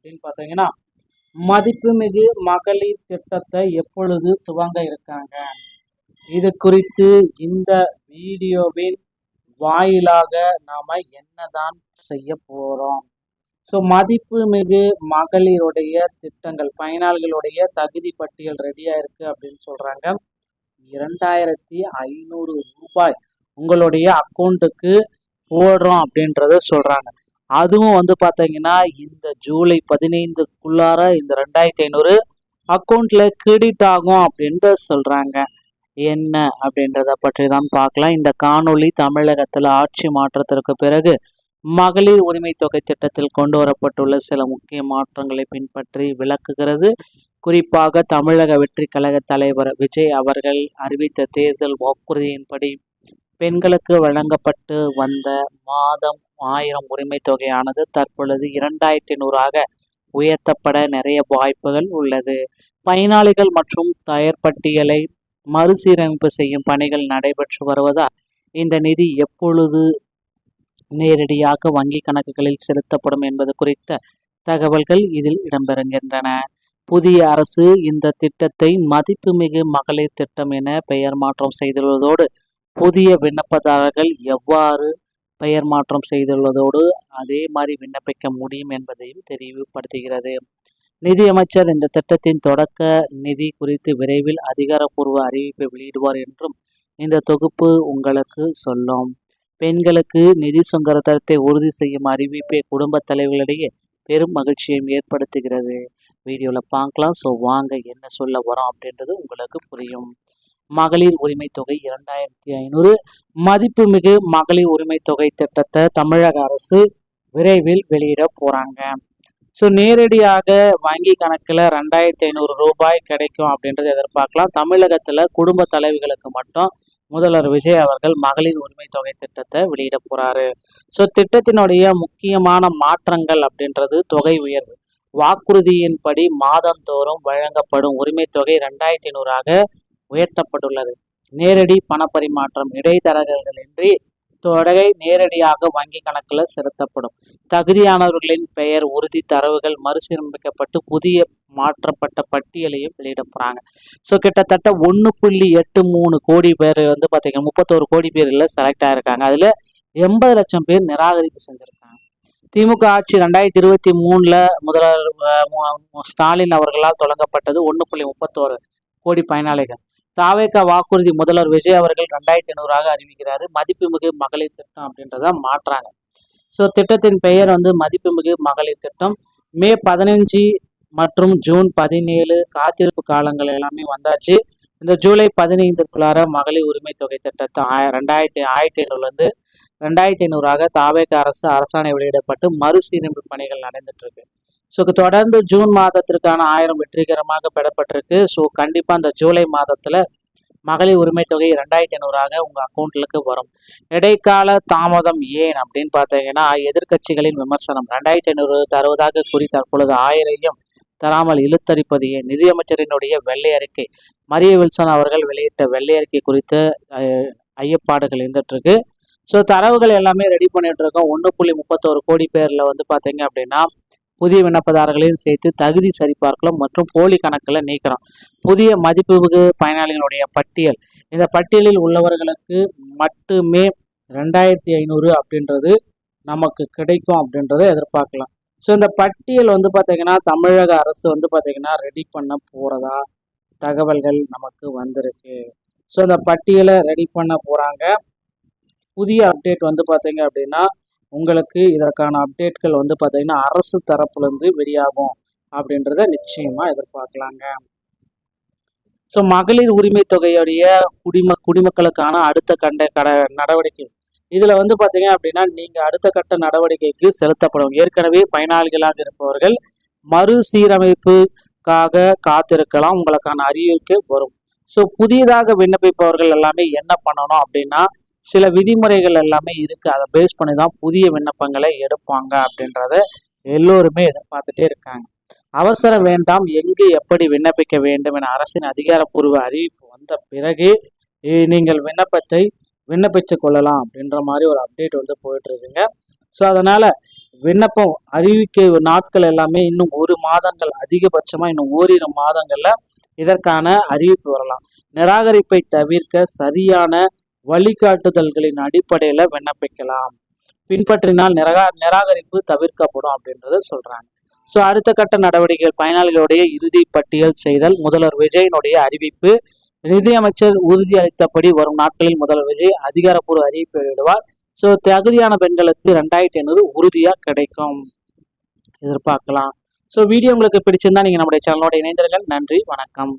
அப்படின்னு பார்த்தீங்கன்னா, மதிப்புமிகு மகளிர் திட்டத்தை எப்பொழுது துவங்க இருக்காங்க? இது குறித்து இந்த வீடியோவின் வாயிலாக நாம என்னதான் செய்ய போறோம்? ஸோ மதிப்புமிகு மகளிருடைய திட்டங்கள் பயனாளிகளுடைய தகுதி பட்டியல் ரெடியா இருக்கு அப்படின்னு சொல்றாங்க. 2500 ரூபாய் உங்களுடைய அக்கௌண்ட்டுக்கு போடுறோம் அப்படின்றத சொல்றாங்க. அதுவும் வந்து பார்த்தீங்கன்னா இந்த ஜூலை 15க்குள்ளார இந்த 2500 அக்கௌண்ட்ல கிரெடிட் ஆகும் அப்படின்ட்டு சொல்றாங்க. என்ன அப்படின்றத பற்றி தான் பார்க்கலாம். இந்த காணொளி தமிழகத்தில் ஆட்சி மாற்றத்திற்கு பிறகு மகளிர் உரிமை தொகை திட்டத்தில் கொண்டு வரப்பட்டுள்ள சில முக்கிய மாற்றங்களை பின்பற்றி விளக்குகிறது. குறிப்பாக தமிழக வெற்றி கழக தலைவர் விஜய் அவர்கள் அறிவித்த தேர்தல் வாக்குறுதியின்படி பெண்களுக்கு வழங்கப்பட்டு வந்த மாதம் 1000 உரிமை தொகையானது தற்பொழுது 2500 உயர்த்தப்பட நிறைய வாய்ப்புகள் உள்ளது. பயனாளிகள் மற்றும் தயார்பட்டியலை மறுசீரமைப்பு செய்யும் பணிகள் நடைபெற்று வருவதால் இந்த நிதி எப்பொழுது நேரடியாக வங்கி கணக்குகளில் செலுத்தப்படும் என்பது குறித்த தகவல்கள் இதில் இடம்பெறுகின்றன. புதிய அரசு இந்த திட்டத்தை மதிப்புமிகு மகளிர் திட்டம் என பெயர் மாற்றம் செய்துள்ளதோடு புதிய விண்ணப்பதாரர்கள் எவ்வாறு பெயர் மாற்றம் செய்துள்ளதோடு அதே மாதிரி விண்ணப்பிக்க முடியும் என்பதையும் தெளிவுபடுத்துகிறது. நிதியமைச்சர் இந்த திட்டத்தின் தொடக்க நிதி குறித்து விரைவில் அதிகாரப்பூர்வ அறிவிப்பை வெளியிடுவார் என்றும் இந்த தொகுப்பு உங்களுக்கு சொல்லும். பெண்களுக்கு நிதி சுதந்திரத்தை உறுதி செய்யும் அறிவிப்பை குடும்ப தலைவர்களிடையே பெரும் மகிழ்ச்சியை ஏற்படுத்துகிறது. வீடியோவில் பார்க்கலாம். ஸோ வாங்க என்ன சொல்ல வரோம் அப்படின்றது உங்களுக்கு புரியும். மகளிர் உரிமை தொகை 2500 மதிப்புமிகு மகளிர் உரிமை தொகை திட்டத்தை தமிழக அரசு விரைவில் வெளியிட போறாங்க. ஸோ நேரடியாக வங்கி கணக்கில் 2500 ரூபாய் கிடைக்கும் அப்படின்றத எதிர்பார்க்கலாம். தமிழகத்தில் குடும்ப தலைவிகளுக்கு மட்டும் முதல்வர் விஜய் அவர்கள் மகளிர் உரிமை தொகை திட்டத்தை வெளியிட போறாரு. ஸோ திட்டத்தினுடைய முக்கியமான மாற்றங்கள் அப்படின்றது தொகை உயர்வு. வாக்குறுதியின்படி மாதந்தோறும் வழங்கப்படும் உரிமை தொகை 2500 உயர்த்தப்பட்டுள்ளது. நேரடி பணப்பரிமாற்றம் இடைத்தரகர்களின்றி தொகை நேரடியாக வங்கி கணக்கில் செலுத்தப்படும். தகுதியானவர்களின் பெயர் உறுதி தரவுகள் மறுசீரமைக்கப்பட்டு புதிய மாற்றப்பட்ட பட்டியலையும் வெளியிட போறாங்க. ஸோ கிட்டத்தட்ட 1.83 கோடி பேர் வந்து பார்த்தீங்கன்னா 31 கோடி பேர்ல செலக்ட் ஆயிருக்காங்க. அதுல 80 லட்சம் பேர் நிராகரிப்பு செஞ்சிருக்காங்க. திமுக ஆட்சி 2023 முதல்வர் ஸ்டாலின் அவர்களால் தொடங்கப்பட்டது 1.31 கோடி பயனாளிகள். தாவேகா வாக்குறுதி முதல்வர் விஜய் அவர்கள் 2500 அறிவிக்கிறாரு. மதிப்புமிகு மகளிர் திட்டம் அப்படின்றத மாற்றாங்க. ஸோ திட்டத்தின் பெயர் வந்து மதிப்புமிகு மகளிர் திட்டம். மே 15 மற்றும் ஜூன் 17 காத்திருப்பு காலங்கள் எல்லாமே வந்தாச்சு. இந்த ஜூலை 15க்குள்ளார மகளிர் உரிமை தொகை திட்டத்தை 1500 2500 தாவேகா அரசாணை வெளியிடப்பட்டு மறுசீரமைப்பு பணிகள் நடந்துட்டு இருக்கு. ஸோ தொடர்ந்து ஜூன் மாதத்திற்கான 1000 வெற்றிகரமாக பெறப்பட்டிருக்கு. ஸோ கண்டிப்பாக இந்த ஜூலை மாதத்தில் மகளிர் உரிமை தொகை 2500 உங்கள் அக்கௌண்ட்டுக்கு வரும். இடைக்கால தாமதம் ஏன் அப்படின்னு பார்த்தீங்கன்னா எதிர்கட்சிகளின் விமர்சனம். 2500 தருவதாக கூறி தற்பொழுது 1000 தராமல் இழுத்தடிப்பது ஏன்? நிதியமைச்சரினுடைய வெள்ளை அறிக்கை. மரிய வில்சன் அவர்கள் வெளியிட்ட வெள்ளை அறிக்கை குறித்த ஐயப்பாடுகள் இருந்துட்டு இருக்கு. ஸோ தரவுகள் எல்லாமே ரெடி பண்ணிட்டு இருக்கோம். 1.31 கோடி பேர்ல வந்து பார்த்தீங்க அப்படின்னா புதிய விண்ணப்பதாரர்களையும் சேர்த்து தகுதி சரிபார்க்கலாம் மற்றும் போலி கணக்கில் நீக்கிறோம். புதிய மதிப்புமிகு பயனாளிகளுடைய பட்டியல். இந்த பட்டியலில் உள்ளவர்களுக்கு மட்டுமே 2500 அப்படின்றது நமக்கு கிடைக்கும் அப்படின்றத எதிர்பார்க்கலாம். ஸோ இந்த பட்டியல் வந்து பார்த்தீங்கன்னா தமிழக அரசு வந்து பார்த்தீங்கன்னா ரெடி பண்ண போகிறதா தகவல்கள் நமக்கு வந்திருக்கு. ஸோ இந்த பட்டியலை ரெடி பண்ண போகிறாங்க. புதிய அப்டேட் வந்து பார்த்தீங்க அப்படின்னா உங்களுக்கு இதற்கான அப்டேட்கள் வந்து பார்த்தீங்கன்னா அரசு தரப்புலேருந்து வெளியாகும் அப்படின்றத நிச்சயமாக எதிர்பார்க்கலாங்க. ஸோ மகளிர் உரிமை தொகையுடைய குடிமக்களுக்கான அடுத்த நடவடிக்கை. இதில் வந்து பார்த்தீங்க அப்படின்னா நீங்கள் அடுத்த கட்ட நடவடிக்கைக்கு செலுத்தப்படும். ஏற்கனவே பயனாளிகளாக இருப்பவர்கள் மறுசீரமைப்புக்காக காத்திருக்கலாம். உங்களுக்கான அறிவிக்கை வரும். ஸோ புதியதாக விண்ணப்பிப்பவர்கள் எல்லாமே என்ன பண்ணணும் அப்படின்னா சில விதிமுறைகள் எல்லாமே இருக்கு. அதை பேஸ் பண்ணி தான் புதிய விண்ணப்பங்களை எடுப்பாங்க அப்படின்றத எல்லோருமே எதிர்பார்த்துட்டே இருக்காங்க. அவசரம் வேண்டாம். எங்கு எப்படி விண்ணப்பிக்க வேண்டும் என அரசின் அதிகாரப்பூர்வ அறிவிப்பு வந்த பிறகு நீங்கள் விண்ணப்பித்து கொள்ளலாம் அப்படின்ற மாதிரி ஒரு அப்டேட் வந்து போயிட்டு இருக்குங்க. ஸோ அதனால விண்ணப்பம் அறிவிக்க நாட்கள் எல்லாமே இன்னும் 1 மாதங்கள், அதிகபட்சமா இன்னும் ஓரிரு மாதங்கள்ல இதற்கான அறிவிப்பு வரலாம். நிராகரிப்பை தவிர்க்க சரியான வழிகாட்டுதல்களின் அடிப்படையில விண்ணப்பிக்கலாம். பின்பற்றினால் நிராகரிப்பு தவிர்க்கப்படும் அப்படின்றத சொல்றாங்க. ஸோ அடுத்த கட்ட நடவடிக்கைகள் பயனாளிகளுடைய இறுதி பட்டியல் செய்தல். முதல்வர் விஜயனுடைய அறிவிப்பு. நிதியமைச்சர் உறுதியளித்தபடி வரும் நாட்களில் முதல்வர் விஜய் அதிகாரப்பூர்வ அறிவிப்பு வெளியிடுவார். ஸோ தகுதியான பெண்களுக்கு 2500 உறுதியா கிடைக்கும், எதிர்பார்க்கலாம். ஸோ வீடியோ உங்களுக்கு பிடிச்சிருந்தா நீங்க நம்முடைய சேனலோட இணைந்திருங்கள். நன்றி, வணக்கம்.